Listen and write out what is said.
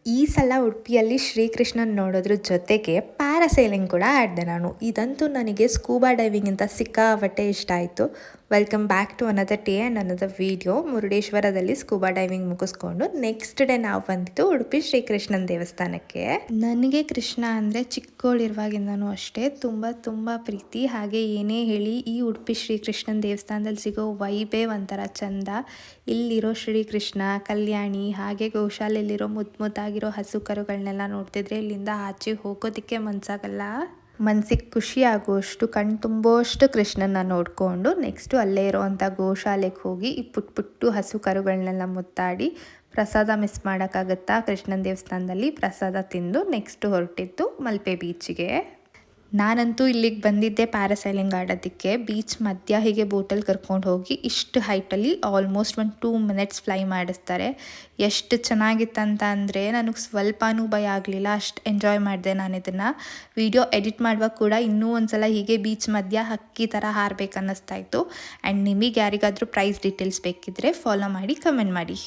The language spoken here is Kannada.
ಈ ಸಲ ಉಡುಪಿಯಲ್ಲಿ ಶ್ರೀಕೃಷ್ಣನ್ ನೋಡೋದ್ರ ಜೊತೆಗೆ ಪ್ಯಾರಾಸೈಲಿಂಗ್ ಕೂಡ ಆಡಿದೆ ನಾನು. ಇದಂತೂ ನನಗೆ ಸ್ಕೂಬಾ ಡೈವಿಂಗಿಂತ ಸಿಕ್ಕಾಪಟ್ಟೆ ಇಷ್ಟ ಆಯಿತು. Welcome back to another day and another video. ಮುರುಡೇಶ್ವರದಲ್ಲಿ ಸ್ಕೂಬಾ ಡೈವಿಂಗ್ ಮುಗಿಸ್ಕೊಂಡು ನೆಕ್ಸ್ಟ್ ಡೇ ನಾವು ಬಂದಿದ್ದು ಉಡುಪಿ ಶ್ರೀಕೃಷ್ಣನ ದೇವಸ್ಥಾನಕ್ಕೆ. ನನಗೆ ಕೃಷ್ಣ ಅಂದರೆ ಚಿಕ್ಕವಳಿರುವಾಗಿಂದನೂ ಅಷ್ಟೇ ತುಂಬ ಪ್ರೀತಿ. ಹಾಗೆ ಏನೇ ಹೇಳಿ ಈ ಉಡುಪಿ ಶ್ರೀಕೃಷ್ಣನ ದೇವಸ್ಥಾನದಲ್ಲಿ ಸಿಗೋ ವೈಬೇ ಒಂಥರ ಚಂದ. ಇಲ್ಲಿರೋ ಶ್ರೀಕೃಷ್ಣ, ಕಲ್ಯಾಣಿ, ಹಾಗೆ ಗೋಶಾಲೆಯಲ್ಲಿರೋ ಮುದ್ದಾಗಿರೋ ಹಸು ಕರುಗಳನ್ನೆಲ್ಲ ನೋಡ್ತಿದ್ರೆ ಇಲ್ಲಿಂದ ಆಚೆ ಹೋಗೋದಕ್ಕೆ ಮನಸ್ಸಾಗಲ್ಲ. ಮನಸ್ಸಿಗೆ ಖುಷಿ ಆಗುವಷ್ಟು ಕಣ್ ತುಂಬೋಷ್ಟು ಕೃಷ್ಣನ ನೋಡಿಕೊಂಡು ನೆಕ್ಸ್ಟು ಅಲ್ಲೇ ಇರೋವಂಥ ಗೋಶಾಲೆಗೆ ಹೋಗಿ ಈ ಪುಟ್ಟು ಹಸು ಕರುಗಳನ್ನೆಲ್ಲ ಮುತ್ತಾಡಿ ಪ್ರಸಾದ ಮಿಸ್ ಮಾಡೋಕ್ಕಾಗತ್ತಾ, ಕೃಷ್ಣನ ದೇವಸ್ಥಾನದಲ್ಲಿ ಪ್ರಸಾದ ತಿಂದು ನೆಕ್ಸ್ಟು ಹೊರಟಿದ್ದು ಮಲ್ಪೆ ಬೀಚಿಗೆ. ನಾನಂತೂ ಇಲ್ಲಿಗೆ ಬಂದಿದ್ದೆ ಪ್ಯಾರಾಸೈಲಿಂಗ್ ಆಡೋದಕ್ಕೆ. ಬೀಚ್ ಮಧ್ಯ ಹೀಗೆ ಬೋಟಲ್ಲಿ ಕರ್ಕೊಂಡು ಹೋಗಿ ಇಷ್ಟು ಹೈಟಲ್ಲಿ ಆಲ್ಮೋಸ್ಟ್ 2 ಮಿನಿಟ್ಸ್ ಫ್ಲೈ ಮಾಡಿಸ್ತಾರೆ. ಎಷ್ಟು ಚೆನ್ನಾಗಿತ್ತಂತ ಅಂದರೆ ನನಗೆ ಸ್ವಲ್ಪನೂ ಭಯ ಆಗಲಿಲ್ಲ. ಅಷ್ಟು ಎಂಜಾಯ್ ಮಾಡಿದೆ ನಾನು ಇದನ್ನು. ವಿಡಿಯೋ ಎಡಿಟ್ ಮಾಡುವಾಗ ಕೂಡ ಇನ್ನೂ ಒಂದ್ಸಲ ಹೀಗೆ ಬೀಚ್ ಮಧ್ಯ ಹಕ್ಕಿ ಥರ ಹಾರಬೇಕು ಅನ್ನಿಸ್ತಾ ಇತ್ತು. ಆ್ಯಂಡ್ ನಿಮಗೆ ಯಾರಿಗಾದರೂ ಪ್ರೈಸ್ ಡೀಟೇಲ್ಸ್ ಬೇಕಿದ್ದರೆ ಫಾಲೋ ಮಾಡಿ, ಕಮೆಂಟ್ ಮಾಡಿ.